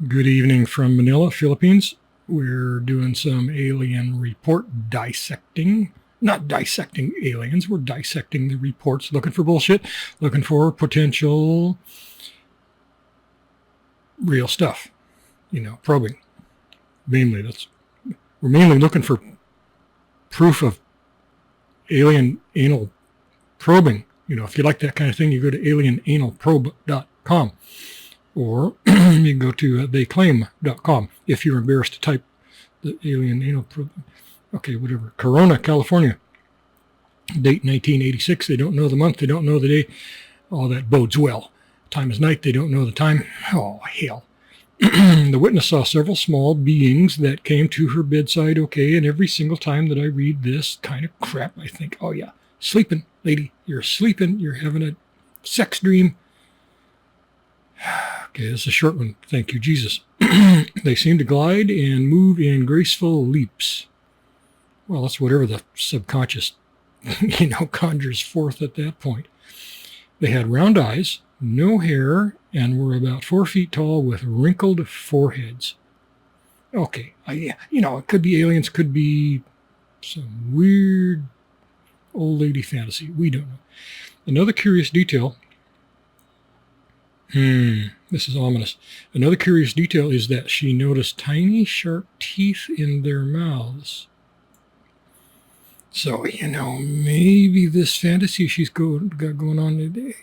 Good evening from Manila, Philippines. We're doing some alien report dissecting. Not dissecting aliens, we're dissecting the reports, looking for bullshit, looking for potential real stuff, probing. We're mainly looking for proof of alien anal probing. If you like that kind of thing, you go to alienanalprobe.com. Or you can go to theyclaim.com if you're embarrassed to type the alien anal probe. Okay, whatever. Corona, California. Date 1986. They don't know the month. They don't know the day. All that bodes well. Time is night. They don't know the time. Oh, hell. The witness saw several small beings that came to her bedside. Okay, and every single time that I read this kind of crap, I think, oh yeah, sleeping, lady. You're sleeping. You're having a sex dream. Okay, this is a short one. Thank you, Jesus. They seem to glide and move in graceful leaps. Well, that's whatever the subconscious, conjures forth at that point. They had round eyes, no hair, and were about 4 feet tall with wrinkled foreheads. Okay, it could be aliens, could be some weird old lady fantasy. We don't know. Another curious detail. This is ominous. Another curious detail is that she noticed tiny, sharp teeth in their mouths. So, maybe this fantasy she's got going on,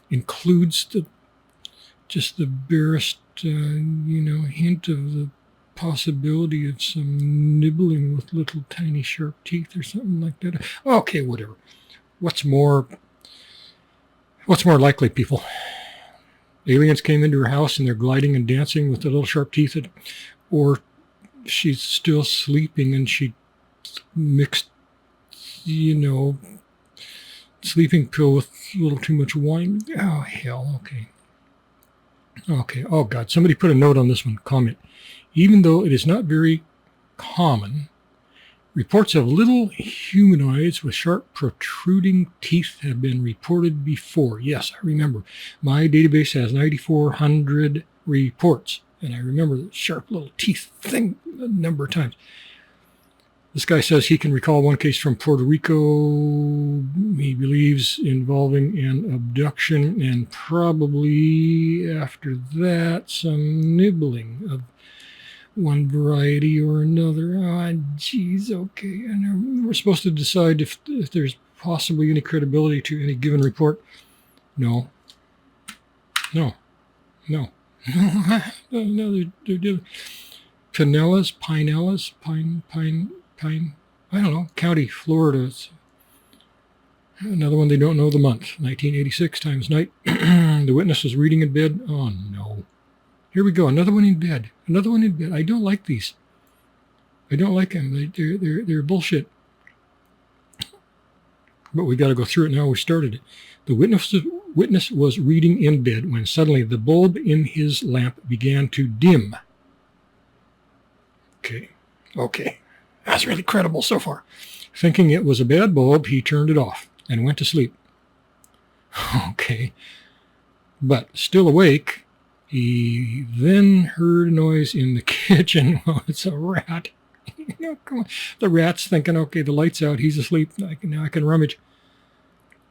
includes just the barest, hint of the possibility of some nibbling with little tiny sharp teeth or something like that. Okay, whatever. What's more likely, people? Aliens came into her house and they're gliding and dancing with the little sharp teeth, or she's still sleeping and she mixed, sleeping pill with a little too much wine. Oh, hell, okay. Okay, oh God, somebody put a note on this one, comment. Even though it is not very common, reports of little humanoids with sharp protruding teeth have been reported before. Yes, I remember. My database has 9,400 reports, and I remember the sharp little teeth thing a number of times. This guy says he can recall one case from Puerto Rico, he believes, involving an abduction, and probably after that, some nibbling of one variety or another. Oh, geez, okay. And we're supposed to decide if there's possibly any credibility to any given report. No. No, they're Pinellas, I don't know, County, Florida. It's another one, they don't know the month. 1986 times night. The witness was reading in bed. Oh, no. Here we go. Another one in bed. I don't like these. I don't like them. They're bullshit. But we got to go through it now. We started it. The witness was reading in bed when suddenly the bulb in his lamp began to dim. Okay. That's really credible so far. Thinking it was a bad bulb, he turned it off and went to sleep. Okay. But still awake, he then heard a noise in the kitchen. Well, it's a rat. Come on. The rat's thinking, okay, the light's out. He's asleep. Now I can rummage.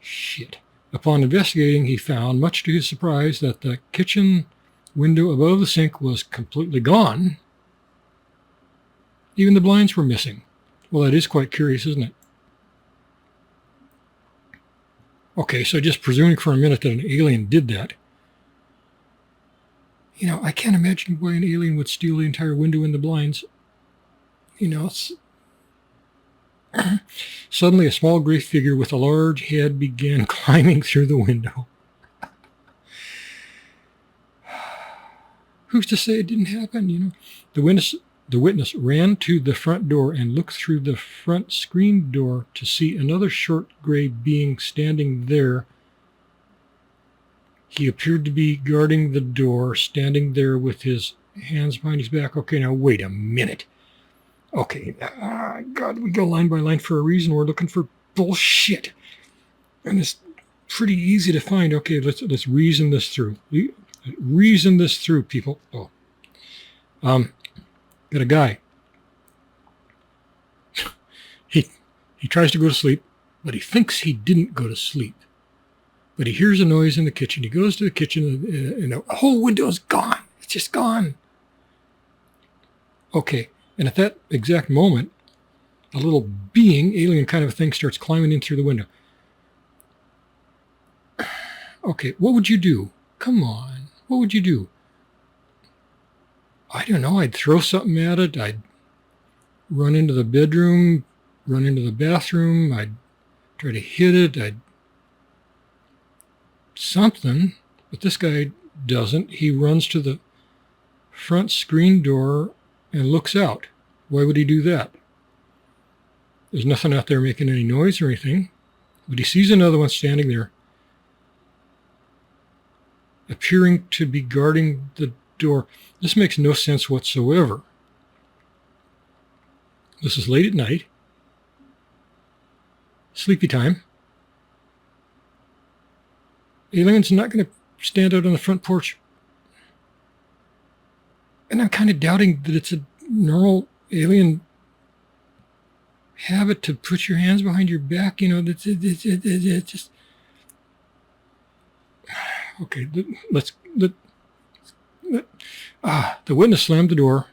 Shit. Upon investigating, he found, much to his surprise, that the kitchen window above the sink was completely gone. Even the blinds were missing. Well, that is quite curious, isn't it? Okay, so just presuming for a minute that an alien did that, I can't imagine why an alien would steal the entire window and the blinds. Suddenly a small gray figure with a large head began climbing through the window. Who's to say it didn't happen, The witness ran to the front door and looked through the front screen door to see another short gray being standing there. He appeared to be guarding the door, standing there with his hands behind his back. Okay, now wait a minute. Okay, God, we go line by line for a reason. We're looking for bullshit. And it's pretty easy to find. Okay, let's reason this through. Reason this through, people. Oh, Got a guy. He tries to go to sleep, but he thinks he didn't go to sleep. But he hears a noise in the kitchen. He goes to the kitchen, and the whole window is gone. It's just gone. Okay, and at that exact moment, a little being, alien kind of a thing, starts climbing in through the window. Okay, what would you do? Come on, what would you do? I don't know. I'd throw something at it. I'd run into the bedroom, run into the bathroom. I'd try to hit it. Something, but this guy doesn't. He runs to the front screen door and looks out. Why would he do that? There's nothing out there making any noise or anything, but he sees another one standing there, appearing to be guarding the door. This makes no sense whatsoever. This is late at night, sleepy time. Alien's not going to stand out on the front porch. And I'm kind of doubting that it's a normal alien habit to put your hands behind your back. You know, it's just... Okay, the witness slammed the door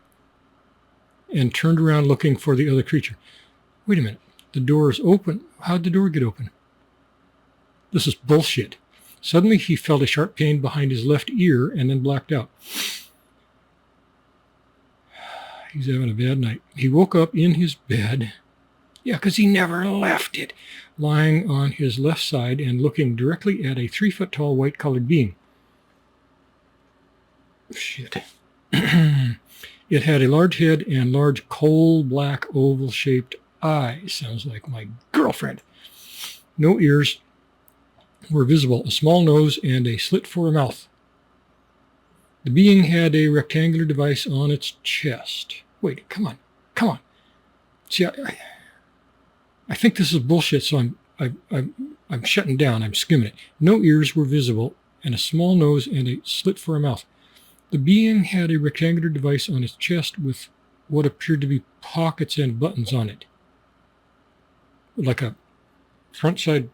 and turned around looking for the other creature. Wait a minute. The door is open. How'd the door get open? This is bullshit. Suddenly, he felt a sharp pain behind his left ear and then blacked out. He's having a bad night. He woke up in his bed. Yeah, because he never left it. Lying on his left side and looking directly at a 3-foot-tall white-colored being. Shit. It had a large head and large coal-black oval-shaped eyes. Sounds like my girlfriend. No ears were visible, a small nose and a slit for a mouth. The being had a rectangular device on its chest. Wait, come on. See, I think this is bullshit, so I'm shutting down. I'm skimming it. No ears were visible, and a small nose and a slit for a mouth. The being had a rectangular device on its chest with what appeared to be pockets and buttons on it, like a front-side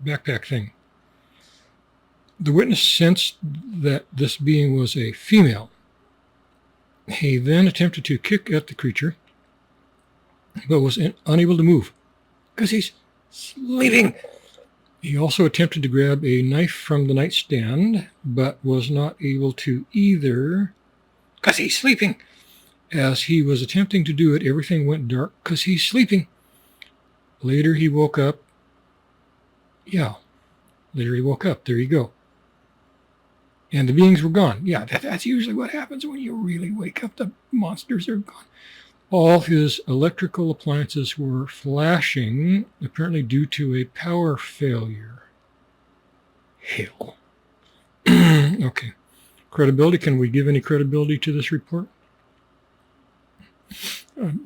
backpack thing. The witness sensed that this being was a female. He then attempted to kick at the creature, but was unable to move because he's sleeping. He also attempted to grab a knife from the nightstand, but was not able to either because he's sleeping. As he was attempting to do it, everything went dark because he's sleeping. Later he woke up. There you go. And the beings were gone. Yeah, that's usually what happens when you really wake up. The monsters are gone. All his electrical appliances were flashing, apparently due to a power failure. Hell. Okay. Credibility. Can we give any credibility to this report?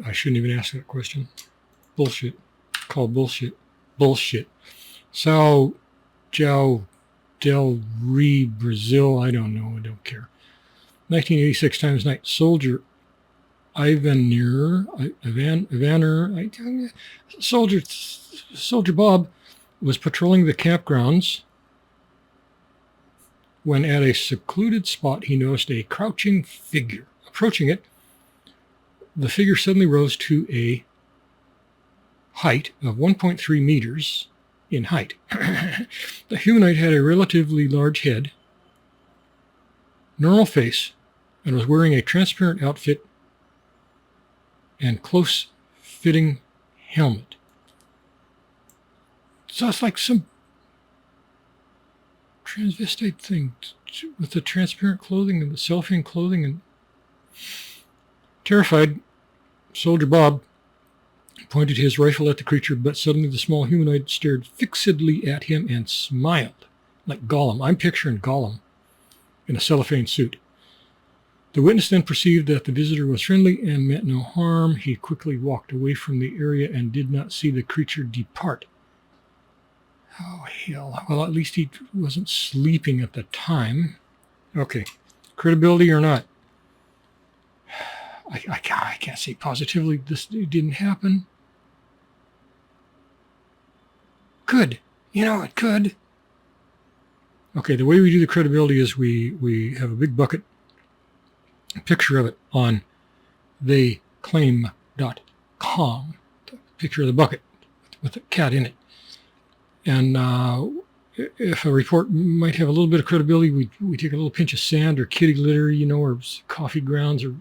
I shouldn't even ask that question. Bullshit. Called bullshit. Bullshit. Sao João Del Rey, Brazil. I don't know. I don't care. 1986 times night. Soldier Soldier Bob was patrolling the campgrounds when at a secluded spot he noticed a crouching figure. Approaching it, the figure suddenly rose to a height of 1.3 meters in height. The humanoid had a relatively large head, normal face, and was wearing a transparent outfit and close-fitting helmet. So it's like some transvestite thing with the transparent clothing and the cellophane clothing. And terrified, Soldier Bob pointed his rifle at the creature, but suddenly the small humanoid stared fixedly at him and smiled, like Gollum. I'm picturing Gollum in a cellophane suit. The witness then perceived that the visitor was friendly and meant no harm. He quickly walked away from the area and did not see the creature depart. Oh, hell. Well, at least he wasn't sleeping at the time. Okay. Credibility or not? I can't say positively this didn't happen. Could. It could. Okay, the way we do the credibility is we have a big bucket, a picture of it on theyclaim.com, the picture of the bucket with the cat in it. And if a report might have a little bit of credibility, we take a little pinch of sand or kitty litter, or coffee grounds or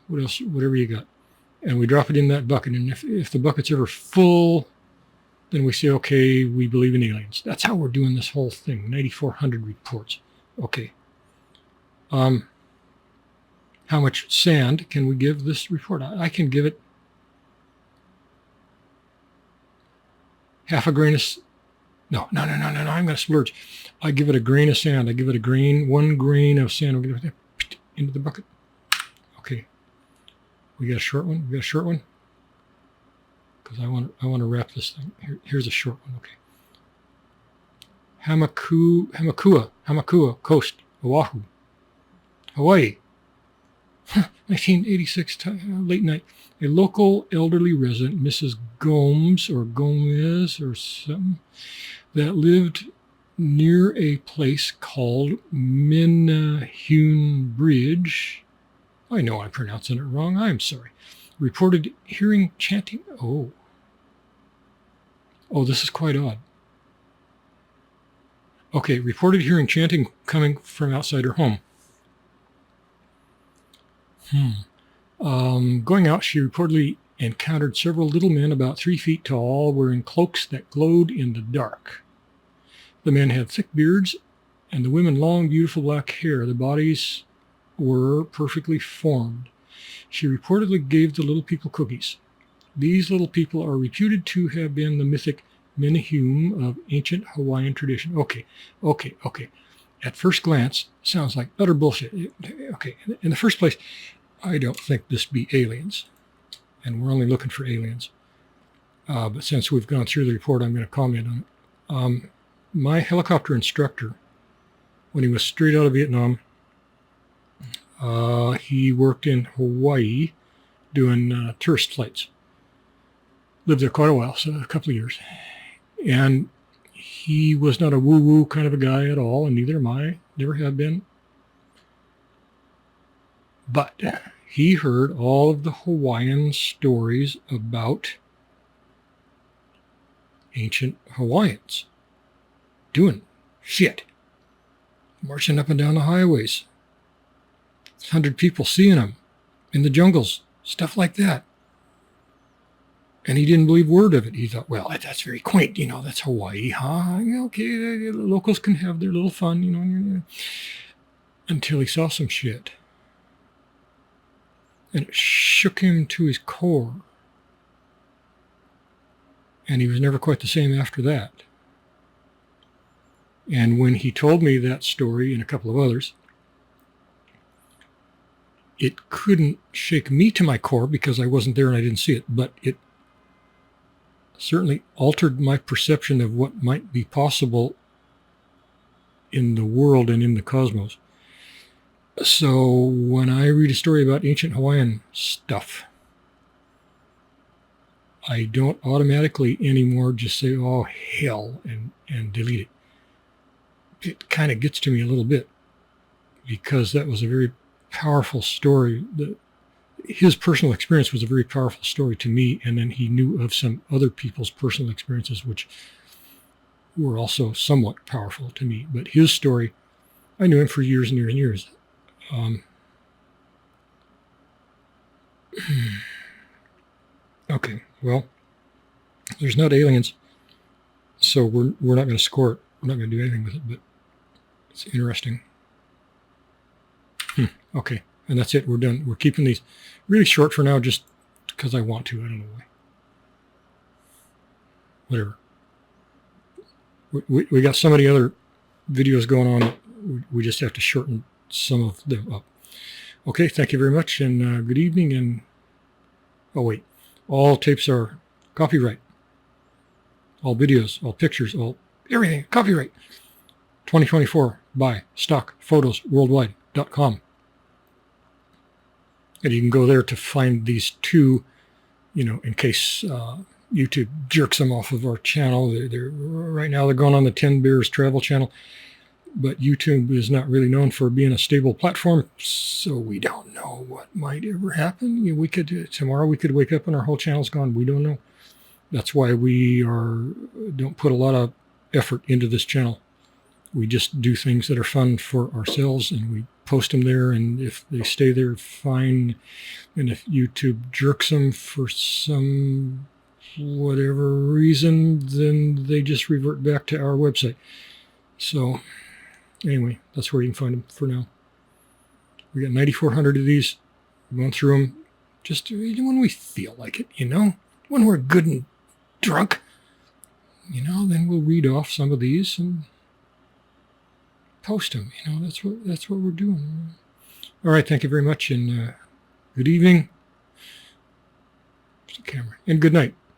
what else, whatever you got. And we drop it in that bucket. And if the bucket's ever full, then we say, okay, we believe in aliens. That's how we're doing this whole thing, 9,400 reports. Okay. How much sand can we give this report? I can give it half a grain of... No, I'm going to splurge. I give it a grain of sand. I give it one grain of sand. We're going to into the bucket. Okay. We got a short one? Because I want to wrap this thing. Here's a short one. Okay. Hamakua Coast, Oahu, Hawaii. 1986, late night. A local elderly resident, Mrs. Gomez or something, that lived near a place called Minahune Bridge. I know I'm pronouncing it wrong. I'm sorry. Reported hearing chanting. Oh, this is quite odd. Okay, reported hearing chanting coming from outside her home. Going out, she reportedly encountered several little men about 3 feet tall, wearing cloaks that glowed in the dark. The men had thick beards, and the women long, beautiful black hair. The bodies were perfectly formed. She reportedly gave the little people cookies. These little people are reputed to have been the mythic Menahume of ancient Hawaiian tradition. Okay. At first glance, sounds like utter bullshit. Okay, in the first place, I don't think this be aliens, and we're only looking for aliens. But since we've gone through the report, I'm going to comment on it. My helicopter instructor, when he was straight out of Vietnam, he worked in Hawaii doing tourist flights. Lived there quite a while, so a couple of years. And he was not a woo-woo kind of a guy at all, and neither am I, never have been. But he heard all of the Hawaiian stories about ancient Hawaiians doing shit, marching up and down the highways, 100 people seeing them in the jungles, stuff like that. And he didn't believe a word of it. He thought, well, that's very quaint, that's Hawaii, huh? Okay, the locals can have their little fun, until he saw some shit. And it shook him to his core. And he was never quite the same after that. And when he told me that story and a couple of others, it couldn't shake me to my core because I wasn't there and I didn't see it, but it certainly altered my perception of what might be possible in the world and in the cosmos. So when I read a story about ancient Hawaiian stuff, I don't automatically anymore just say, oh, hell, and delete it. It kind of gets to me a little bit because that was a very powerful story. His personal experience was a very powerful story to me, and then he knew of some other people's personal experiences which were also somewhat powerful to me. But his story, I knew him for years and years and years. Okay, well, there's not aliens, so we're not going to score it. We're not going to do anything with it, but it's interesting. Okay, and that's it. We're done. We're keeping these really short for now just because I want to. I don't know why. Whatever. We got so many other videos going on that we just have to shorten some of them up. Okay, thank you very much, and good evening. And oh wait, all tapes are copyright. All videos, all pictures, all everything copyright. 2024 by stockphotosworldwide.com. And you can go there to find these two, in case YouTube jerks them off of our channel. Right now they're going on the 10 Bears Travel channel, but YouTube is not really known for being a stable platform, so we don't know what might ever happen. Tomorrow we could wake up and our whole channel's gone. We don't know. That's why we don't put a lot of effort into this channel. We just do things that are fun for ourselves, and we post them there, and if they stay there, fine. And if YouTube jerks them for some whatever reason, then they just revert back to our website. So anyway, that's where you can find them for now. We got 9,400 of these. We're going through them just when we feel like it, when we're good and drunk, then we'll read off some of these and post them. That's what we're doing. All right, thank you very much, and good evening. There's the camera, and good night.